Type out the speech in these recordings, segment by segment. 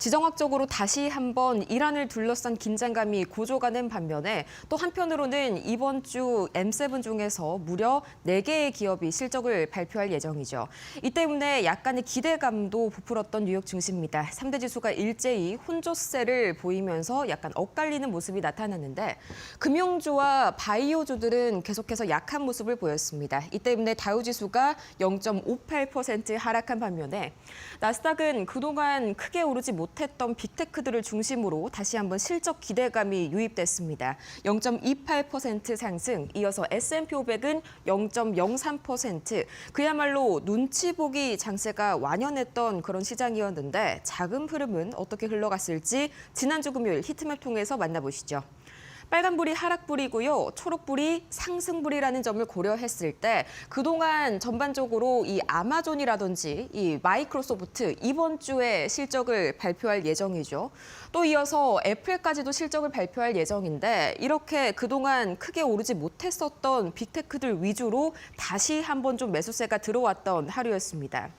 지정학적으로 다시 한번 이란을 둘러싼 긴장감이 고조가는 반면에 또 한편으로는 이번 주 M7 중에서 무려 4개의 기업이 실적을 발표할 예정이죠. 이 때문에 약간의 기대감도 부풀었던 뉴욕 증시입니다. 3대 지수가 일제히 혼조세를 보이면서 약간 엇갈리는 모습이 나타났는데 금융주와 바이오주들은 계속해서 약한 모습을 보였습니다. 이 때문에 다우 지수가 0.58% 하락한 반면에 나스닥은 그동안 크게 오르지 못했던 빅테크들을 중심으로 다시 한번 실적 기대감이 유입됐습니다. 0.28% 상승, 이어서 S&P 500은 0.03%, 그야말로 눈치 보기 장세가 완연했던 그런 시장이었는데 자금 흐름은 어떻게 흘러갔을지 지난주 금요일 히트맵 통해서 만나보시죠. 빨간불이 하락불이고요. 초록불이 상승불이라는 점을 고려했을 때 그동안 전반적으로 이 아마존이라든지 이 마이크로소프트 이번 주에 실적을 발표할 예정이죠. 또 이어서 애플까지도 실적을 발표할 예정인데 이렇게 그동안 크게 오르지 못했었던 빅테크들 위주로 다시 한번 좀 매수세가 들어왔던 하루였습니다.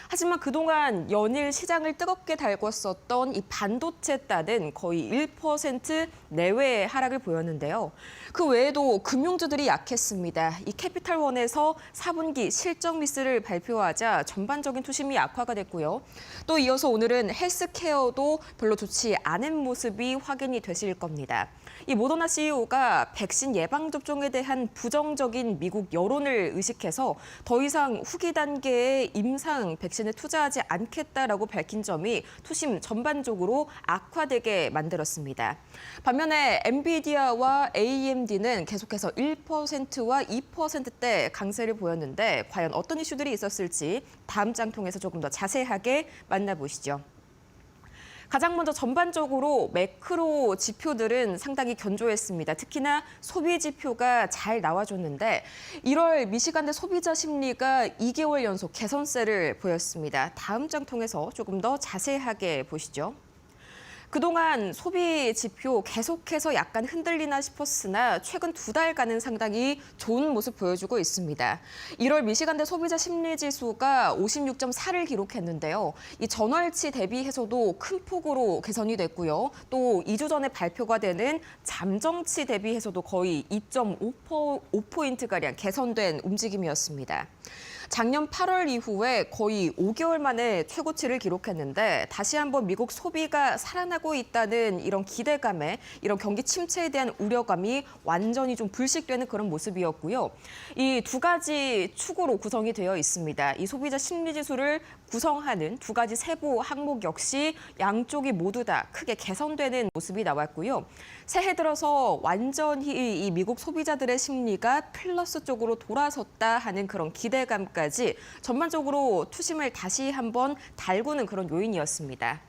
하지만 그동안 연일 시장을 뜨겁게 달궜었던 이 반도체 따는 거의 1% 내외의 하락을 보였는데요. 그 외에도 금융주들이 약했습니다. 이 캐피탈원에서 4분기 실적 미스를 발표하자 전반적인 투심이 악화가 됐고요. 또 이어서 오늘은 헬스케어도 별로 좋지 않은 모습이 확인이 되실 겁니다. 이 모더나 CEO가 백신 예방접종에 대한 부정적인 미국 여론을 의식해서 더 이상 후기 단계의 임상 백신에 투자하지 않겠다라고 밝힌 점이 투심 전반적으로 악화되게 만들었습니다. 반면에 엔비디아와 AMD는 계속해서 1%와 2%대 강세를 보였는데 과연 어떤 이슈들이 있었을지 다음 장 통해서 조금 더 자세하게 만나보시죠. 가장 먼저 전반적으로 매크로 지표들은 상당히 견조했습니다. 특히나 소비 지표가 잘 나와줬는데 1월 미시간대 소비자 심리가 2개월 연속 개선세를 보였습니다. 다음 장 통해서 조금 더 자세하게 보시죠. 그동안 소비 지표 계속해서 약간 흔들리나 싶었으나 최근 2달간은 상당히 좋은 모습 보여주고 있습니다. 1월 미시간대 소비자 심리지수가 56.4를 기록했는데요. 이 전월치 대비해서도 큰 폭으로 개선이 됐고요. 또 2주 전에 발표가 되는 잠정치 대비해서도 거의 2.5포인트가량 개선된 움직임이었습니다. 작년 8월 이후에 거의 5개월 만에 최고치를 기록했는데 다시 한번 미국 소비가 살아나고 있다는 이런 기대감에 이런 경기 침체에 대한 우려감이 완전히 좀 불식되는 그런 모습이었고요. 이 2가지 축으로 구성이 되어 있습니다. 이 소비자 심리지수를 구성하는 2가지 세부 항목 역시 양쪽이 모두 다 크게 개선되는 모습이 나왔고요. 새해 들어서 완전히 이 미국 소비자들의 심리가 플러스 쪽으로 돌아섰다 하는 그런 기대감까지 전반적으로 투심을 다시 한번 달구는 그런 요인이었습니다.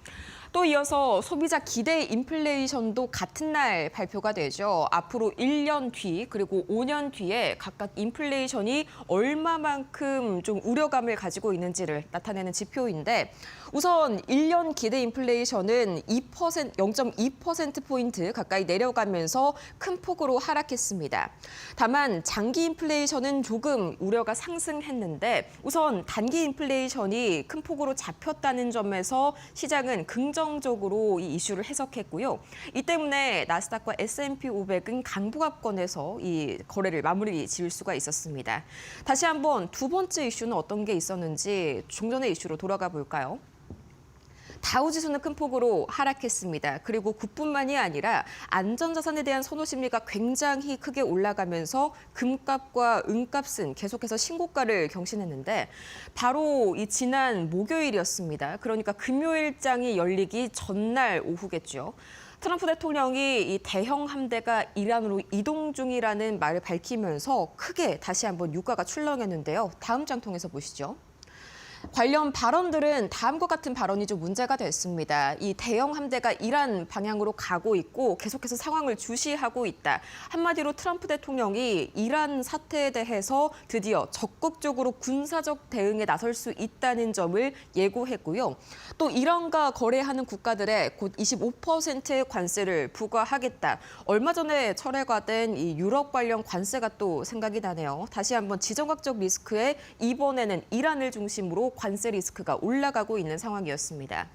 또 이어서 소비자 기대 인플레이션도 같은 날 발표가 되죠. 앞으로 1년 뒤 그리고 5년 뒤에 각각 인플레이션이 얼마만큼 좀 우려감을 가지고 있는지를 나타내는 지표인데 우선 1년 기대 인플레이션은 0.2%포인트 가까이 내려가면서 큰 폭으로 하락했습니다. 다만 장기 인플레이션은 조금 우려가 상승했는데 우선 단기 인플레이션이 큰 폭으로 잡혔다는 점에서 시장은 긍정적으로 이 이슈를 해석했고요. 이 때문에 나스닥과 S&P 500은 강보합권에서 이 거래를 마무리 지을 수가 있었습니다. 다시 한번 두 번째 이슈는 어떤 게 있었는지 종전의 이슈로 돌아가 볼까요? 다우 지수는 큰 폭으로 하락했습니다. 그리고 그뿐만이 아니라 안전자산에 대한 선호 심리가 굉장히 크게 올라가면서 금값과 은값은 계속해서 신고가를 경신했는데 바로 이 지난 목요일이었습니다. 그러니까 금요일장이 열리기 전날 오후겠죠. 트럼프 대통령이 이 대형 함대가 이란으로 이동 중이라는 말을 밝히면서 크게 다시 한번 유가가 출렁였는데요. 다음 장 통해서 보시죠. 관련 발언들은 다음과 같은 발언이 좀 문제가 됐습니다. 이 대형 함대가 이란 방향으로 가고 있고 계속해서 상황을 주시하고 있다. 한마디로 트럼프 대통령이 이란 사태에 대해서 드디어 적극적으로 군사적 대응에 나설 수 있다는 점을 예고했고요. 또 이란과 거래하는 국가들의 곧 25%의 관세를 부과하겠다. 얼마 전에 철회가 된 이 유럽 관련 관세가 또 생각이 나네요. 다시 한번 지정학적 리스크에 이번에는 이란을 중심으로 관세 리스크가 올라가고 있는 상황이었습니다.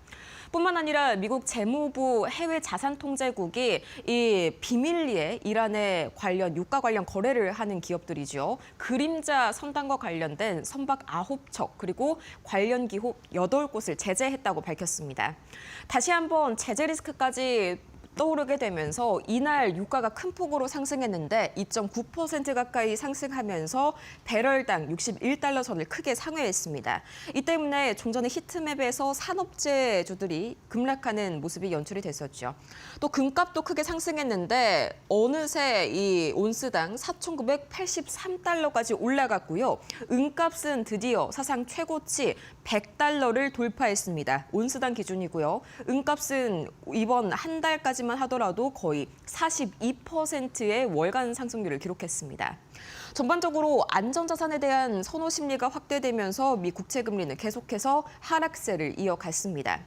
뿐만 아니라 미국 재무부 해외자산통제국이 이 비밀리에 이란에 관련 유가 관련 거래를 하는 기업들이죠. 그림자 선단과 관련된 선박 9척 그리고 관련 기업 8곳을 제재했다고 밝혔습니다. 다시 한번 제재 리스크까지 떠오르게 되면서 이날 유가가 큰 폭으로 상승했는데 2.9% 가까이 상승하면서 배럴당 61달러 선을 크게 상회했습니다. 이 때문에 좀 전에 히트맵에서 산업재주들이 급락하는 모습이 연출이 됐었죠. 또 금값도 크게 상승했는데 어느새 이 온스당 4,983달러까지 올라갔고요. 은값은 드디어 사상 최고치 100달러를 돌파했습니다. 온스당 기준이고요. 은값은 이번 한 달까지만 하더라도 거의 42%의 월간 상승률을 기록했습니다. 전반적으로 안전자산에 대한 선호 심리가 확대되면서 미 국채 금리는 계속해서 하락세를 이어갔습니다.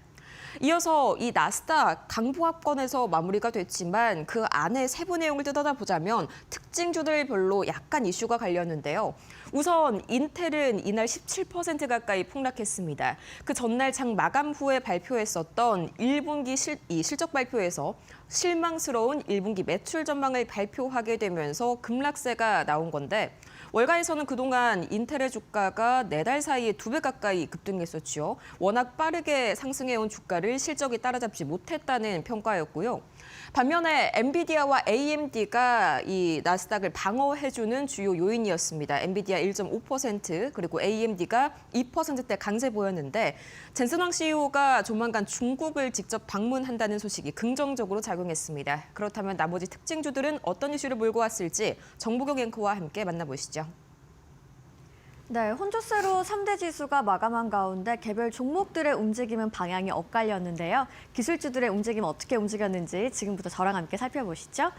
이어서 이 나스닥 강보합권에서 마무리가 됐지만 그 안에 세부 내용을 뜯어보자면 특징주들별로 약간 이슈가 갈렸는데요. 우선 인텔은 이날 17% 가까이 폭락했습니다. 그 전날 장 마감 후에 발표했었던 1분기 실적 발표에서 실망스러운 1분기 매출 전망을 발표하게 되면서 급락세가 나온 건데 월가에서는 그동안 인텔의 주가가 4달 사이에 2배 가까이 급등했었죠. 워낙 빠르게 상승해온 주가를 실적이 따라잡지 못했다는 평가였고요. 반면에 엔비디아와 AMD가 이 나스닥을 방어해주는 주요 요인이었습니다. 엔비디아 1.5% 그리고 AMD가 2%대 강세 보였는데 젠슨 황 CEO가 조만간 중국을 직접 방문한다는 소식이 긍정적으로 작용했습니다. 그렇다면 나머지 특징주들은 어떤 이슈를 몰고 왔을지 정보경 앵커와 함께 만나보시죠. 네, 혼조세로 3대 지수가 마감한 가운데 개별 종목들의 움직임은 방향이 엇갈렸는데요. 기술주들의 움직임 어떻게 움직였는지 지금부터 저랑 함께 살펴보시죠.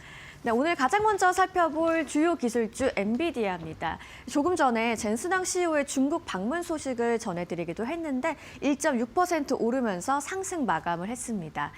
네, 오늘 가장 먼저 살펴볼 주요 기술주 엔비디아입니다. 조금 전에 젠슨 황 CEO의 중국 방문 소식을 전해드리기도 했는데 1.6% 오르면서 상승 마감을 했습니다.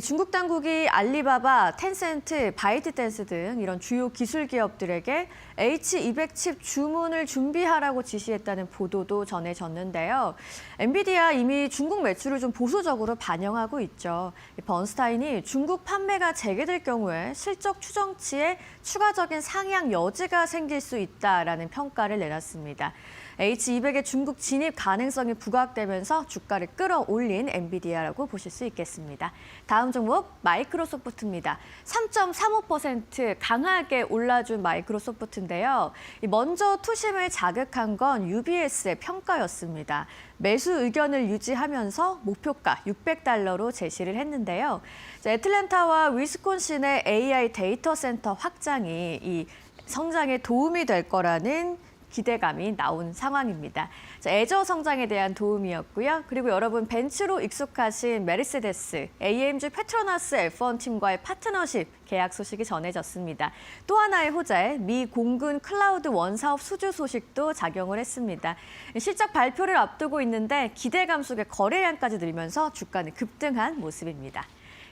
중국 당국이 알리바바, 텐센트, 바이트댄스 등 이런 주요 기술 기업들에게 H200 칩 주문을 준비하라고 지시했다는 보도도 전해졌는데요. 엔비디아 이미 중국 매출을 좀 보수적으로 반영하고 있죠. 번스타인이 중국 판매가 재개될 경우에 실적 추정치에 추가적인 상향 여지가 생길 수 있다라는 평가를 내놨습니다. H200의 중국 진입 가능성이 부각되면서 주가를 끌어올린 엔비디아라고 보실 수 있겠습니다. 다음 종목 마이크로소프트입니다. 3.35% 강하게 올라준 마이크로소프트인데요. 먼저 투심을 자극한 건 UBS의 평가였습니다. 매수 의견을 유지하면서 목표가 600달러로 제시를 했는데요. 애틀랜타와 위스콘신의 AI 데이터 센터 확장이 이 성장에 도움이 될 거라는 기대감이 나온 상황입니다. 애저 성장에 대한 도움이었고요. 그리고 여러분 벤츠로 익숙하신 메르세데스, AMG 페트로나스 F1 팀과의 파트너십 계약 소식이 전해졌습니다. 또 하나의 호재, 미 공군 클라우드 원 사업 수주 소식도 작용을 했습니다. 실적 발표를 앞두고 있는데 기대감 속에 거래량까지 늘면서 주가는 급등한 모습입니다.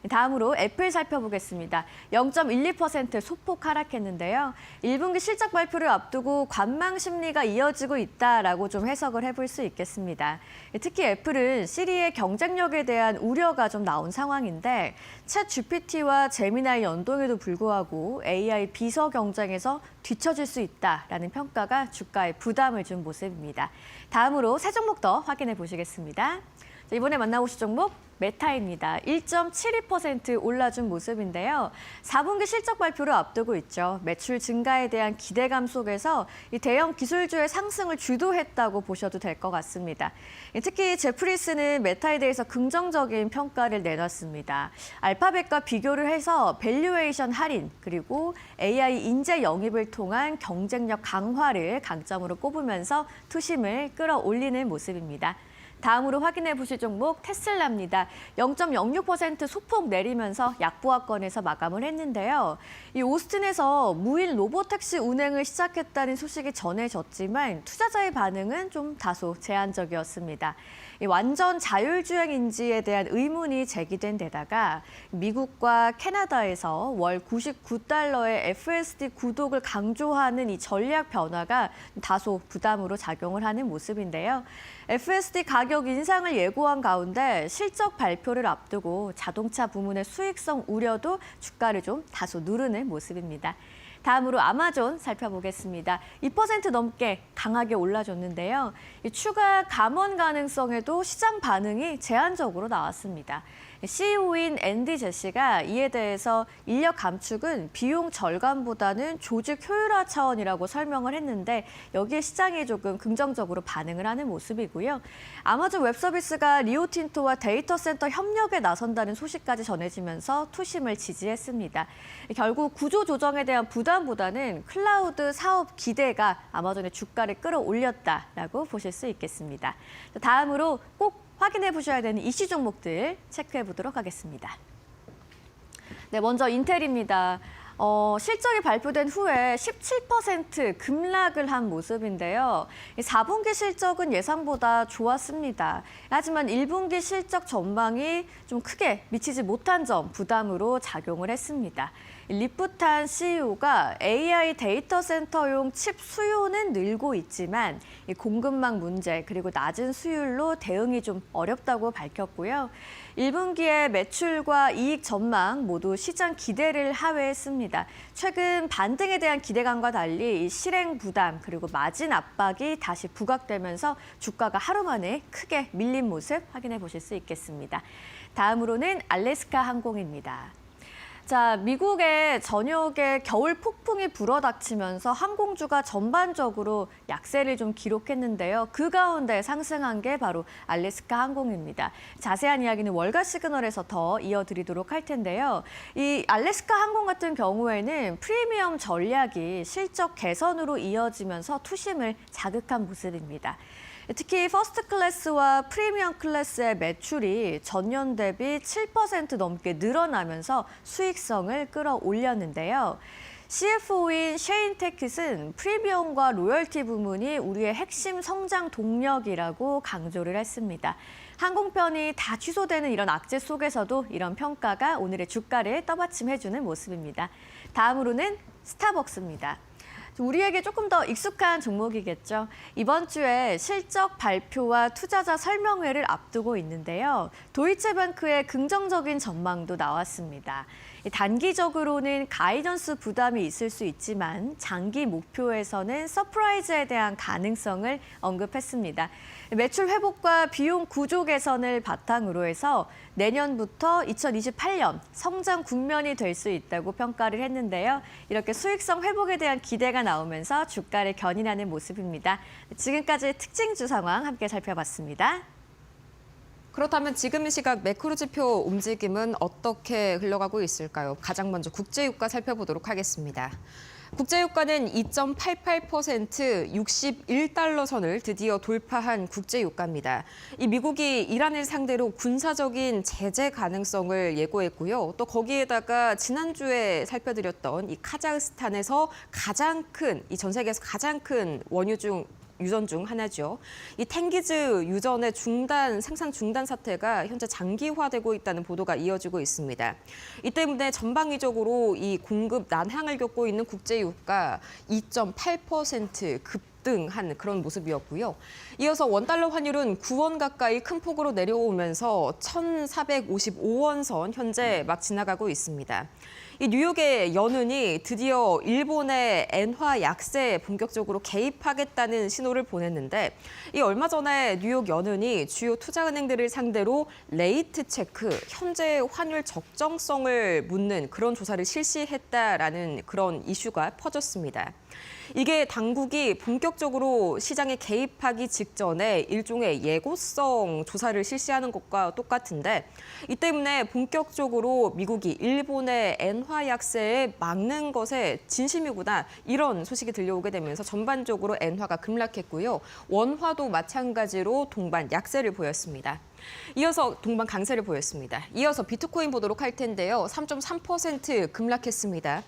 다음으로 애플 살펴보겠습니다. 0.12% 소폭 하락했는데요. 1분기 실적 발표를 앞두고 관망 심리가 이어지고 있다라고 좀 해석을 해볼 수 있겠습니다. 특히 애플은 시리의 경쟁력에 대한 우려가 좀 나온 상황인데 챗 GPT와 제미나이 연동에도 불구하고 AI 비서 경쟁에서 뒤처질 수 있다라는 평가가 주가에 부담을 준 모습입니다. 다음으로 세 종목 더 확인해 보시겠습니다. 이번에 만나보실 종목 메타입니다. 1.72% 올라준 모습인데요. 4분기 실적 발표를 앞두고 있죠. 매출 증가에 대한 기대감 속에서 이 대형 기술주의 상승을 주도했다고 보셔도 될 것 같습니다. 특히 제프리스는 메타에 대해서 긍정적인 평가를 내놨습니다. 알파벳과 비교를 해서 밸류에이션 할인 그리고 AI 인재 영입을 통한 경쟁력 강화를 강점으로 꼽으면서 투심을 끌어올리는 모습입니다. 다음으로 확인해 보실 종목 테슬라입니다. 0.06% 소폭 내리면서 약보합권에서 마감을 했는데요. 이 오스틴에서 무인 로보택시 운행을 시작했다는 소식이 전해졌지만 투자자의 반응은 좀 다소 제한적이었습니다. 이 완전 자율주행인지에 대한 의문이 제기된 데다가 미국과 캐나다에서 월 99달러의 FSD 구독을 강조하는 이 전략 변화가 다소 부담으로 작용을 하는 모습인데요. FSD 가격 인상을 예고한 가운데 실적 발표를 앞두고 자동차 부문의 수익성 우려도 주가를 좀 다소 누르는 모습입니다. 다음으로 아마존 살펴보겠습니다. 2% 넘게 강하게 올라줬는데요. 이 추가 감원 가능성에도 시장 반응이 제한적으로 나왔습니다. CEO인 앤디 제시가 이에 대해서 인력 감축은 비용 절감보다는 조직 효율화 차원이라고 설명을 했는데 여기에 시장이 조금 긍정적으로 반응을 하는 모습이고요. 아마존 웹서비스가 리오틴토와 데이터 센터 협력에 나선다는 소식까지 전해지면서 투심을 지지했습니다. 결국 구조 조정에 대한 부담보다는 클라우드 사업 기대가 아마존의 주가를 끌어올렸다라고 보실 수 있겠습니다. 다음으로 꼭 확인해 보셔야 되는 이슈 종목들 체크해 보도록 하겠습니다. 네, 먼저 인텔입니다. 실적이 발표된 후에 17% 급락을 한 모습인데요. 4분기 실적은 예상보다 좋았습니다. 하지만 1분기 실적 전망이 좀 크게 미치지 못한 점 부담으로 작용을 했습니다. 리프탄 CEO가 AI 데이터 센터용 칩 수요는 늘고 있지만 공급망 문제 그리고 낮은 수율로 대응이 좀 어렵다고 밝혔고요. 1분기의 매출과 이익 전망 모두 시장 기대를 하회했습니다. 최근 반등에 대한 기대감과 달리 실행 부담 그리고 마진 압박이 다시 부각되면서 주가가 하루 만에 크게 밀린 모습 확인해 보실 수 있겠습니다. 다음으로는 알래스카 항공입니다. 자, 미국의 저녁에 겨울 폭풍이 불어닥치면서 항공주가 전반적으로 약세를 좀 기록했는데요. 그 가운데 상승한 게 바로 알래스카 항공입니다. 자세한 이야기는 월가 시그널에서 더 이어드리도록 할 텐데요. 이 알래스카 항공 같은 경우에는 프리미엄 전략이 실적 개선으로 이어지면서 투심을 자극한 모습입니다. 특히 퍼스트 클래스와 프리미엄 클래스의 매출이 전년 대비 7% 넘게 늘어나면서 수익성을 끌어올렸는데요. CFO인 셰인 테킷은 프리미엄과 로열티 부문이 우리의 핵심 성장 동력이라고 강조를 했습니다. 항공편이 다 취소되는 이런 악재 속에서도 이런 평가가 오늘의 주가를 떠받침해주는 모습입니다. 다음으로는 스타벅스입니다. 우리에게 조금 더 익숙한 종목이겠죠. 이번 주에 실적 발표와 투자자 설명회를 앞두고 있는데요. 도이체뱅크의 긍정적인 전망도 나왔습니다. 단기적으로는 가이던스 부담이 있을 수 있지만 장기 목표에서는 서프라이즈에 대한 가능성을 언급했습니다. 매출 회복과 비용 구조 개선을 바탕으로 해서 내년부터 2028년 성장 국면이 될 수 있다고 평가를 했는데요. 이렇게 수익성 회복에 대한 기대가 나오면서 주가를 견인하는 모습입니다. 지금까지 특징주 상황 함께 살펴봤습니다. 그렇다면 지금 이 시각 매크로 지표 움직임은 어떻게 흘러가고 있을까요? 가장 먼저 국제유가 살펴보도록 하겠습니다. 국제유가는 2.88% 61달러 선을 드디어 돌파한 국제유가입니다. 이 미국이 이란을 상대로 군사적인 제재 가능성을 예고했고요. 또 거기에다가 지난주에 살펴드렸던 이 카자흐스탄에서 이 전 세계에서 가장 큰 원유 유전 중 하나죠. 이 탱기즈 유전의 생산 중단 사태가 현재 장기화되고 있다는 보도가 이어지고 있습니다. 이 때문에 전방위적으로 이 공급 난항을 겪고 있는 국제유가 2.8% 급등한 그런 모습이었고요. 이어서 원달러 환율은 9원 가까이 큰 폭으로 내려오면서 1,455원 선 현재 막 지나가고 있습니다. 이 뉴욕의 연은이 드디어 일본의 엔화 약세에 본격적으로 개입하겠다는 신호를 보냈는데 이 얼마 전에 뉴욕 연은이 주요 투자은행들을 상대로 레이트 체크, 현재 환율 적정성을 묻는 그런 조사를 실시했다라는 그런 이슈가 퍼졌습니다. 이게 당국이 본격적으로 시장에 개입하기 직전에 일종의 예고성 조사를 실시하는 것과 똑같은데 이 때문에 본격적으로 미국이 일본의 엔화 약세에 막는 것에 진심이구나 이런 소식이 들려오게 되면서 전반적으로 엔화가 급락했고요. 원화도 마찬가지로 동반 약세를 보였습니다. 이어서 동반 강세를 보였습니다. 이어서 비트코인 보도록 할 텐데요. 3.3% 급락했습니다.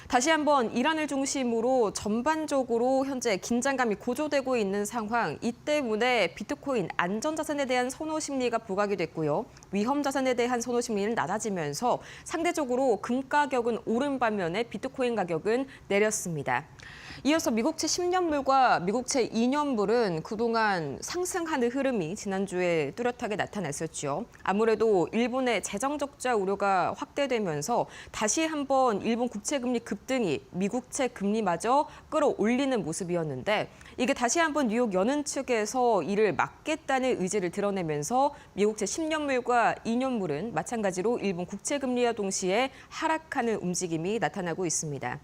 다시 한번 이란을 중심으로 전반적으로 현재 긴장감이 고조되고 있는 상황. 이 때문에 비트코인 안전자산에 대한 선호 심리가 부각이 됐고요. 위험 자산에 대한 선호 심리는 낮아지면서 상대적으로 금 가격은 오른 반면에 비트코인 가격은 내렸습니다. 이어서 미국채 10년물과 미국채 2년물은 그동안 상승하는 흐름이 지난주에 뚜렷하게 나타났었죠. 아무래도 일본의 재정 적자 우려가 확대되면서 다시 한번 일본 국채 금리 급등이 미국채 금리마저 끌어올리는 모습이었는데 이게 다시 한번 뉴욕 연은 측에서 이를 막겠다는 의지를 드러내면서 미국채 10년물과 2년물은 마찬가지로 일본 국채 금리와 동시에 하락하는 움직임이 나타나고 있습니다.